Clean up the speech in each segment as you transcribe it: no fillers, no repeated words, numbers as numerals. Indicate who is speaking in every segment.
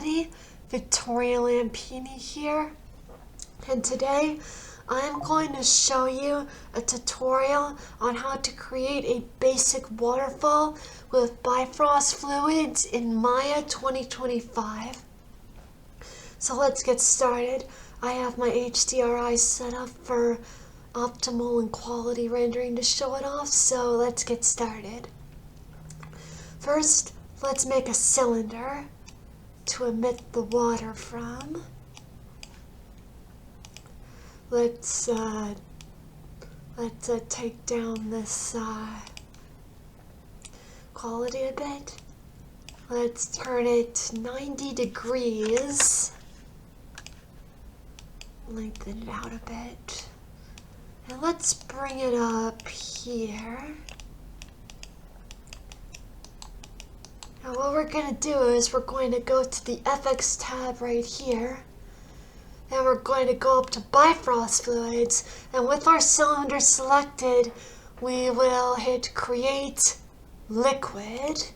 Speaker 1: everybody, Victoria Lampini here, and today I am going to show you a tutorial on how to create a basic waterfall with Bifrost fluids in Maya 2025. So let's get started. I have my HDRI set up for optimal and quality rendering to show it off, so let's get started. First, let's make a cylinder to emit the water from. Let's take down this quality a bit. Let's turn it 90 degrees. Lengthen it out a bit. And let's bring it up here. Now what we're going to do is we're going to go to the FX tab right here. And we're going to go up to Bifrost fluids. And with our cylinder selected, we will hit create liquid.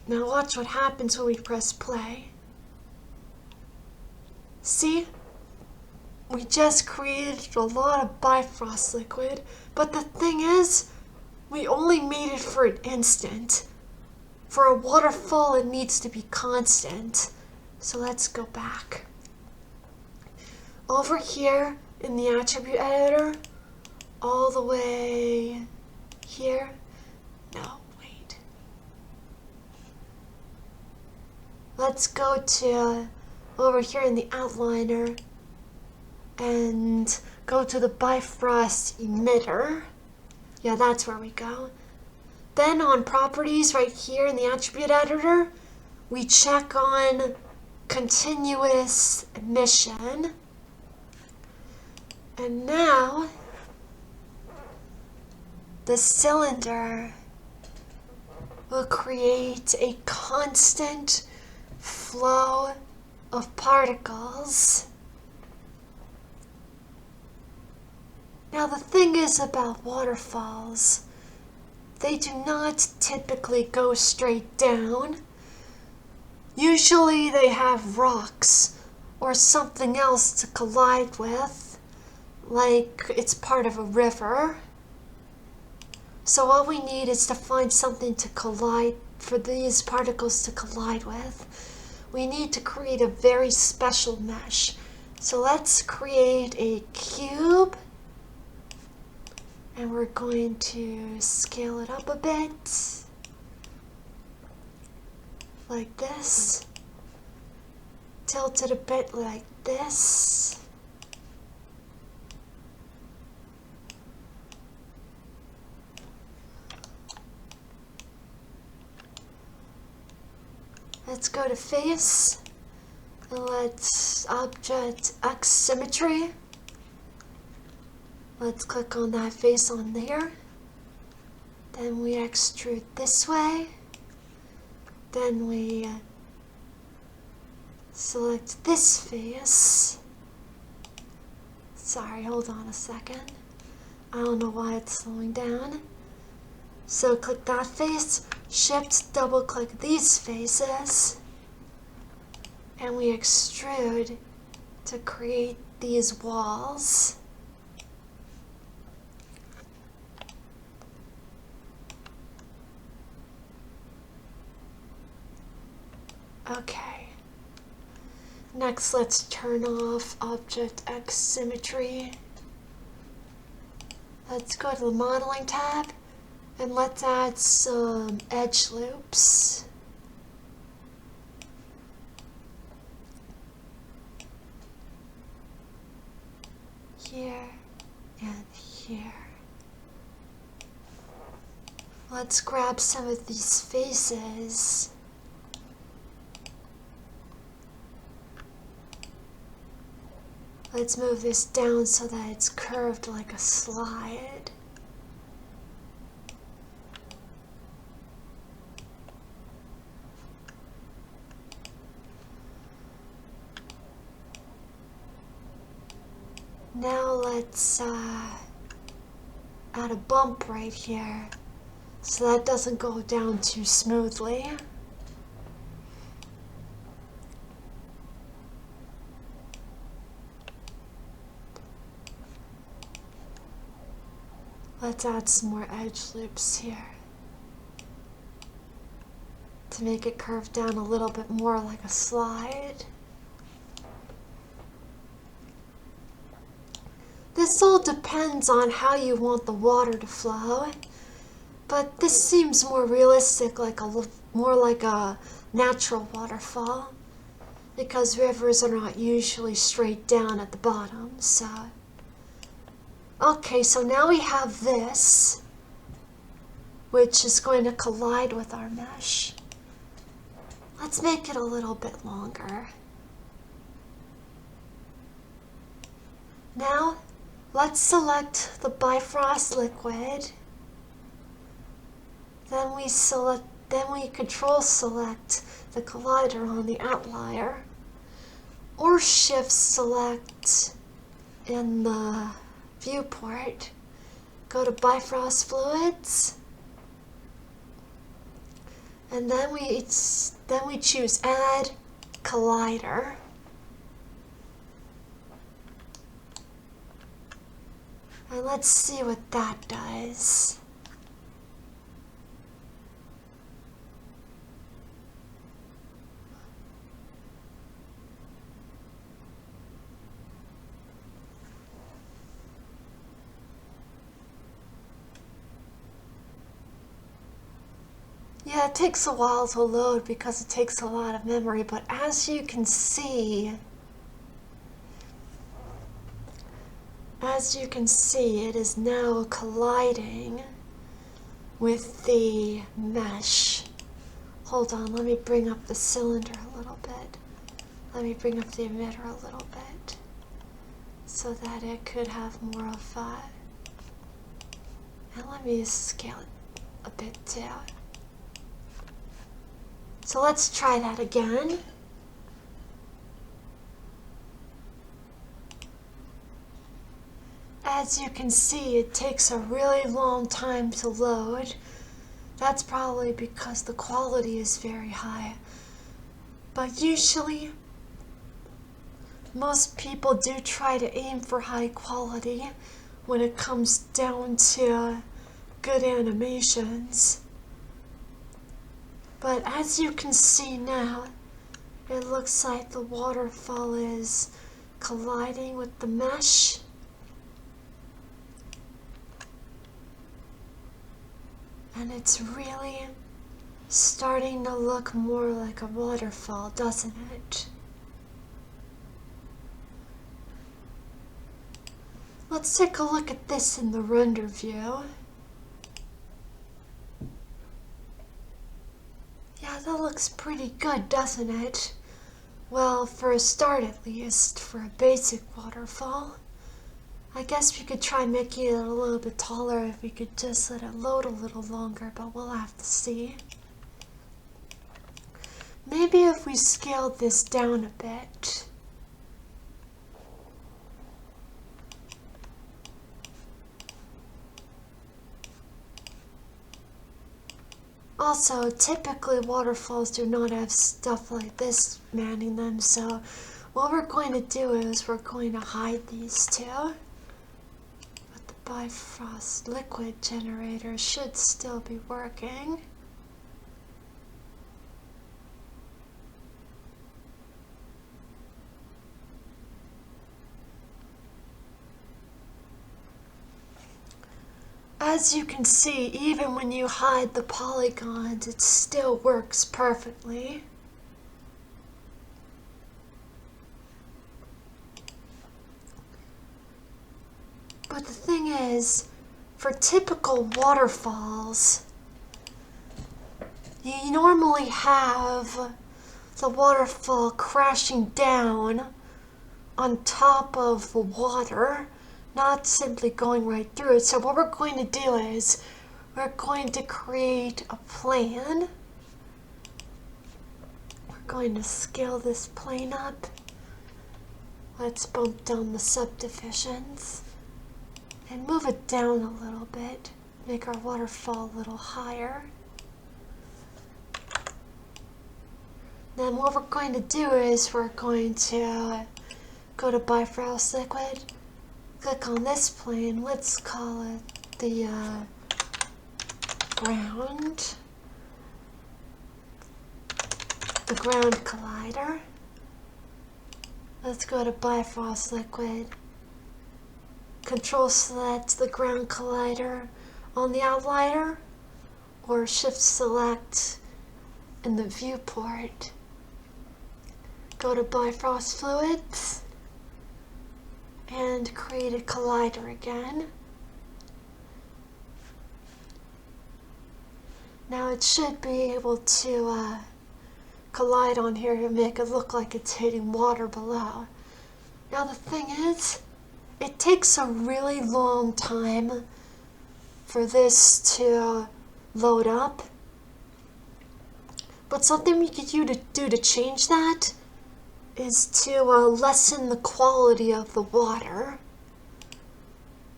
Speaker 1: Now watch what happens when we press play. See? We just created a lot of Bifrost liquid, but the thing is, we only made it for an instant. For a waterfall, it needs to be constant. So let's go back. Over here in the attribute editor, all the way here. No, wait. Let's go to over here in the outliner and go to the Bifrost emitter. Yeah, that's where we go. Then on properties right here in the attribute editor, we check on continuous emission. And now the cylinder will create a constant flow of particles. Now the thing is about waterfalls, they do not typically go straight down. Usually they have rocks or something else to collide with, like it's part of a river. So all we need is to find something to collide, for these particles to collide with. We need to create a very special mesh. So let's create a cube. And we're going to scale it up a bit, like this, tilt it a bit like this. Let's go to face, and let's object X symmetry. Let's click on that face on there. Then we extrude this way. Then we select this face. Sorry, hold on a second. I don't know why it's slowing down. So click that face, shift double click these faces, and we extrude to create these walls. Okay, next let's turn off Object X Symmetry. Let's go to the Modeling tab and let's add some edge loops. Here and here. Let's grab some of these faces. Let's move this down so that it's curved like a slide. Now let's add a bump right here so that doesn't go down too smoothly. Let's add some more edge loops here to make it curve down a little bit more like a slide. This all depends on how you want the water to flow, but this seems more realistic, more like a natural waterfall, because rivers are not usually straight down at the bottom. Okay, so now we have this, which is going to collide with our mesh. Let's make it a little bit longer. Now, let's select the Bifrost liquid. Then we control select the collider on the outlier, or shift select in the viewport. Go to Bifrost fluids, and then we choose add collider. And let's see what that does. Yeah, it takes a while to load because it takes a lot of memory, but as you can see, it is now colliding with the mesh. Hold on, let me bring up the cylinder a little bit. Let me bring up the emitter a little bit so that it could have more of that. And let me scale it a bit too. So let's try that again. As you can see, it takes a really long time to load. That's probably because the quality is very high. But usually, most people do try to aim for high quality when it comes down to good animations. But as you can see now, it looks like the waterfall is colliding with the mesh. And it's really starting to look more like a waterfall, doesn't it? Let's take a look at this in the render view. Yeah, that looks pretty good, doesn't it? Well, for a start at least, for a basic waterfall. I guess we could try making it a little bit taller if we could just let it load a little longer, but we'll have to see. Maybe if we scaled this down a bit. Also, typically waterfalls do not have stuff like this manning them, so what we're going to do is we're going to hide these two. But the Bifrost liquid generator should still be working. As you can see, even when you hide the polygons, it still works perfectly. But the thing is, for typical waterfalls, you normally have the waterfall crashing down on top of the water, not simply going right through it. So what we're going to do is we're going to create a plane. We're going to scale this plane up. Let's bump down the subdivisions and move it down a little bit. Make our waterfall a little higher. Then what we're going to do is we're going to go to Bifrost liquid. Click on this plane, let's call it the ground collider. Let's go to Bifrost liquid. Control select the ground collider on the outliner, or shift select in the viewport. Go to Bifrost fluids and create a collider again. Now it should be able to collide on here to make it look like it's hitting water below. Now the thing is, it takes a really long time for this to load up. But something we could do to change that is to lessen the quality of the water.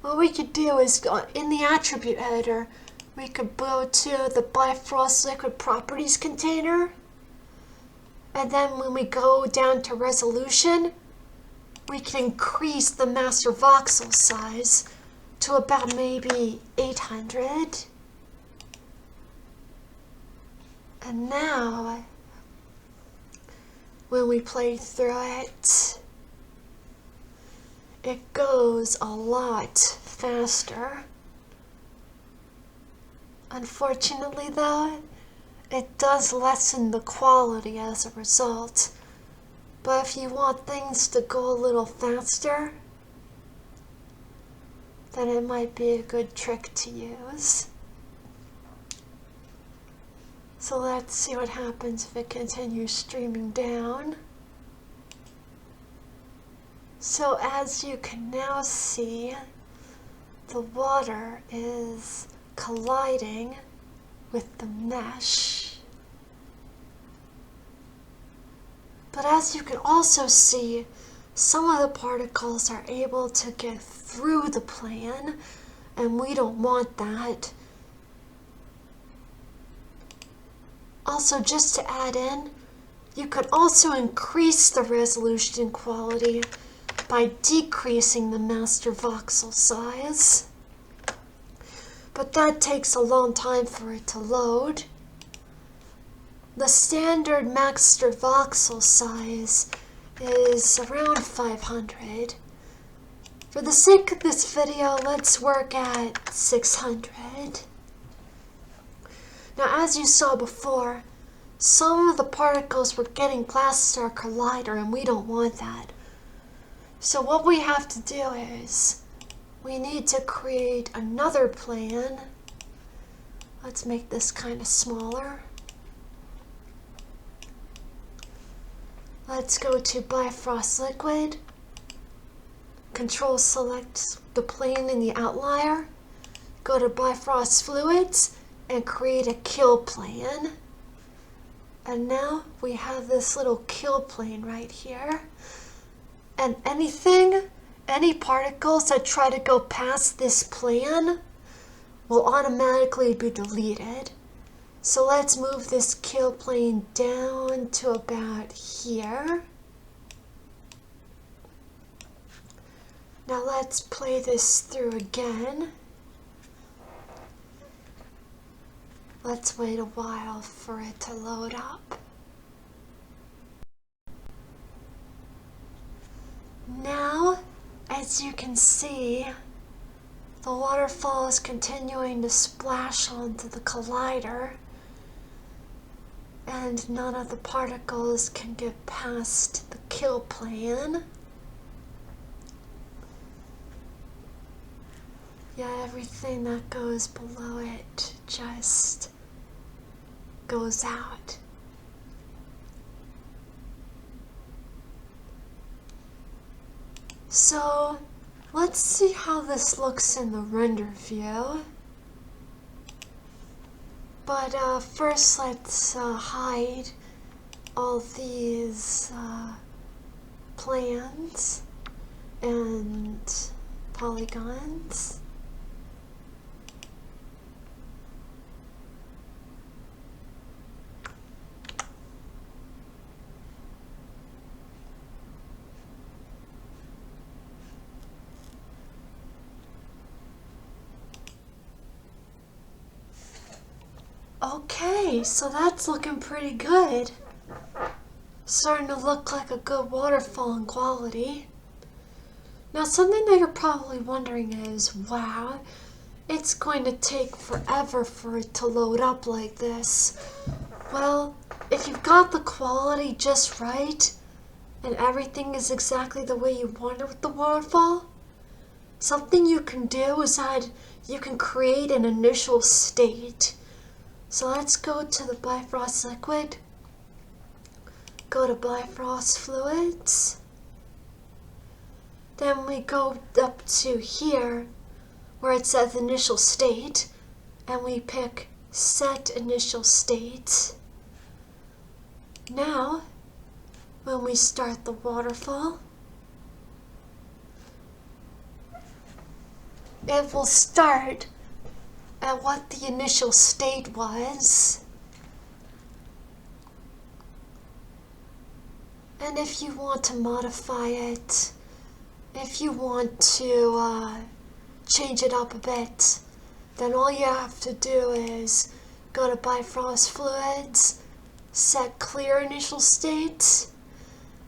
Speaker 1: What we could do is, in the attribute header, we could go to the Bifrost liquid properties container, and then when we go down to resolution, we can increase the master voxel size to about maybe 800. And now, when we play through it, it goes a lot faster. Unfortunately though, it does lessen the quality as a result. But if you want things to go a little faster, then it might be a good trick to use. So let's see what happens if it continues streaming down. So as you can now see, the water is colliding with the mesh. But as you can also see, some of the particles are able to get through the plane, and we don't want that. Also, just to add in, you could also increase the resolution and quality by decreasing the master voxel size. But that takes a long time for it to load. The standard master voxel size is around 500. For the sake of this video, let's work at 600. Now, as you saw before, some of the particles were getting past our collider, and we don't want that. So what we have to do is, we need to create another plane. Let's make this kind of smaller. Let's go to Bifrost liquid. Control select the plane in the outlier. Go to Bifrost fluids and create a kill plane. And now we have this little kill plane right here. And any particles that try to go past this plane will automatically be deleted. So let's move this kill plane down to about here. Now let's play this through again. Let's wait a while for it to load up. Now, as you can see, the waterfall is continuing to splash onto the collider, and none of the particles can get past the kill plane. Yeah, everything that goes below it just goes out. So let's see how this looks in the render view. But first let's hide all these plans and polygons. Okay, so that's looking pretty good. Starting to look like a good waterfall in quality. Now something that you're probably wondering is, wow, it's going to take forever for it to load up like this. Well, if you've got the quality just right, and everything is exactly the way you want it with the waterfall, something you can do is that you can create an initial state. So let's go to the Bifrost liquid, go to Bifrost fluids, then we go up to here where it says initial state, and we pick set initial state. Now, when we start the waterfall, it will start at what the initial state was. And if you want to modify it, if you want to change it up a bit, then all you have to do is go to Bifrost Fluids, set clear initial state,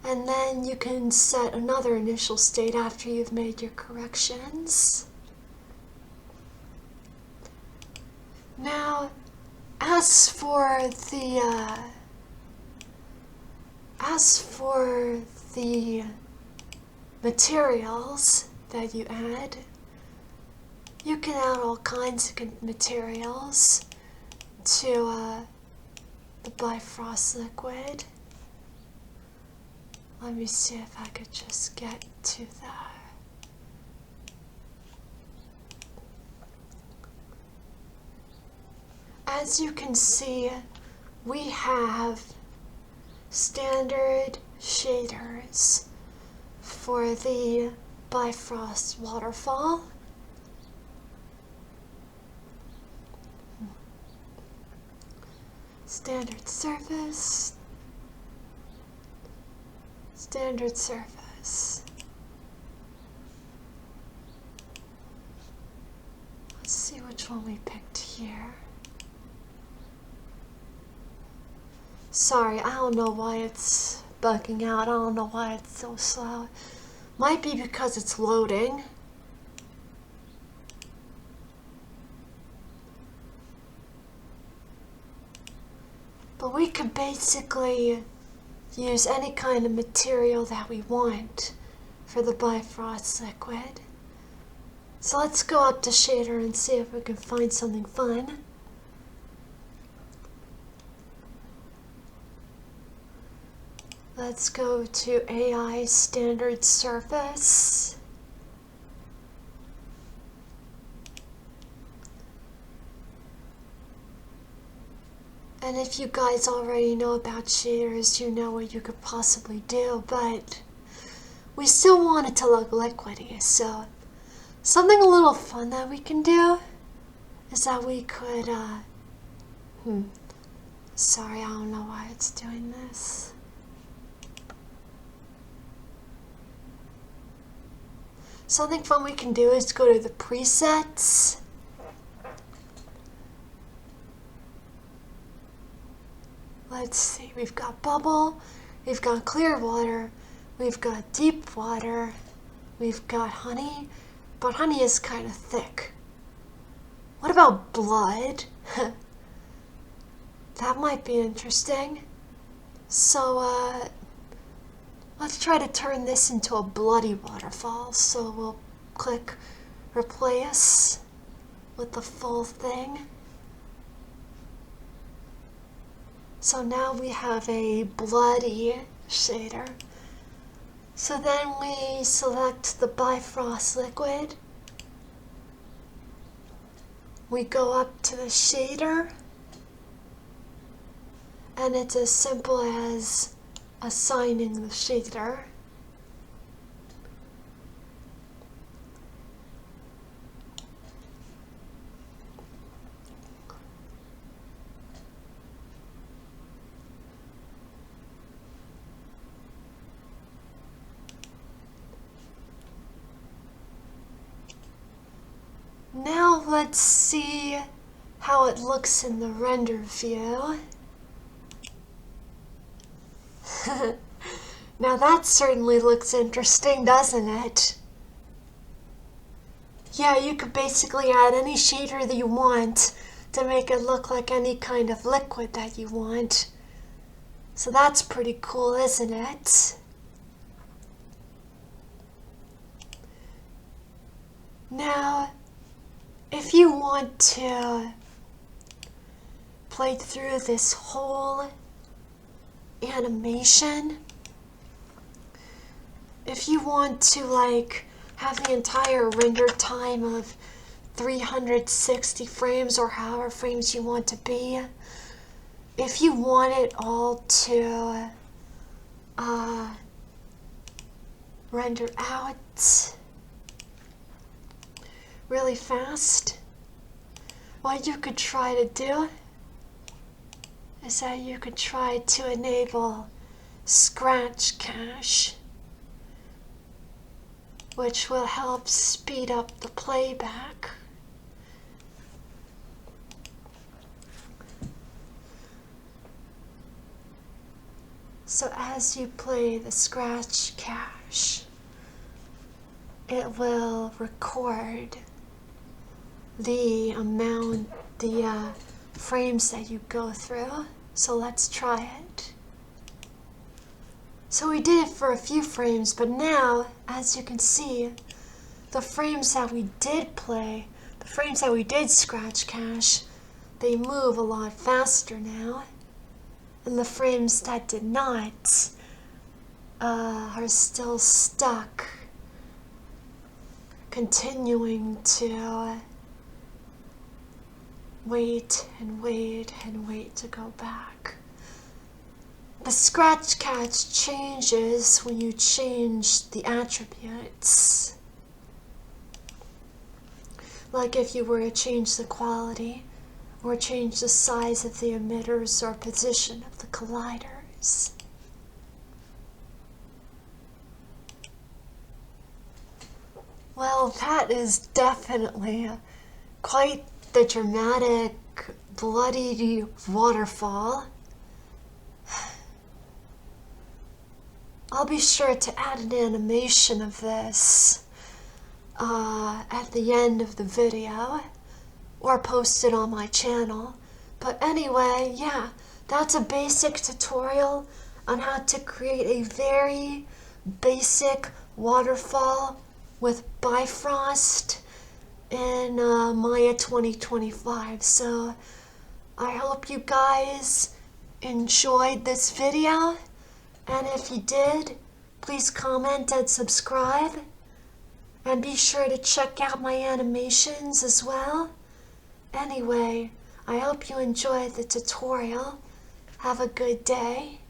Speaker 1: and then you can set another initial state after you've made your corrections. Now, as for the materials that you add, you can add all kinds of materials to the Bifrost liquid. Let me see if I could just get to that. As you can see, we have standard shaders for the Bifrost waterfall. Standard surface, standard surface. Let's see which one we picked here. Sorry, I don't know why it's bugging out. I don't know why it's so slow. Might be because it's loading. But we can basically use any kind of material that we want for the Bifrost liquid. So let's go up to shader and see if we can find something fun. Let's go to AI standard surface. And if you guys already know about shaders, you know what you could possibly do, but we still want it to look liquidy, so something a little fun that we can do is that we could, sorry, I don't know why it's doing this. Something fun we can do is go to the presets. Let's see, we've got bubble, we've got clear water, we've got deep water, we've got honey, but honey is kind of thick. What about blood? That might be interesting. So, let's try to turn this into a bloody waterfall. So we'll click replace with the full thing. So now we have a bloody shader. So then we select the Bifrost liquid. We go up to the shader, and it's as simple as assigning the shader. Now let's see how it looks in the render view. Now that certainly looks interesting, doesn't it? Yeah, you could basically add any shader that you want to make it look like any kind of liquid that you want. So that's pretty cool, isn't it? Now, if you want to play through this whole animation, if you want to have the entire render time of 360 frames or however frames you want to be, if you want it all to render out really fast, what you could try to do is that you could try to enable scratch cache, which will help speed up the playback. So as you play the scratch cache, it will record the frames that you go through. So let's try it. So we did it for a few frames, but now, as you can see, the frames that we did play, the frames that we did scratch cache, they move a lot faster now. And the frames that did not are still stuck, continuing to wait and wait and wait to go back. The scratch cache changes when you change the attributes. Like if you were to change the quality, or change the size of the emitters or position of the colliders. Well, that is definitely quite the dramatic, bloody waterfall. I'll be sure to add an animation of this at the end of the video, or post it on my channel. But anyway, yeah, that's a basic tutorial on how to create a very basic waterfall with Bifrost in Maya 2025. So I hope you guys enjoyed this video, and if you did, please comment and subscribe, and be sure to check out my animations as well. Anyway, I hope you enjoyed the tutorial. Have a good day.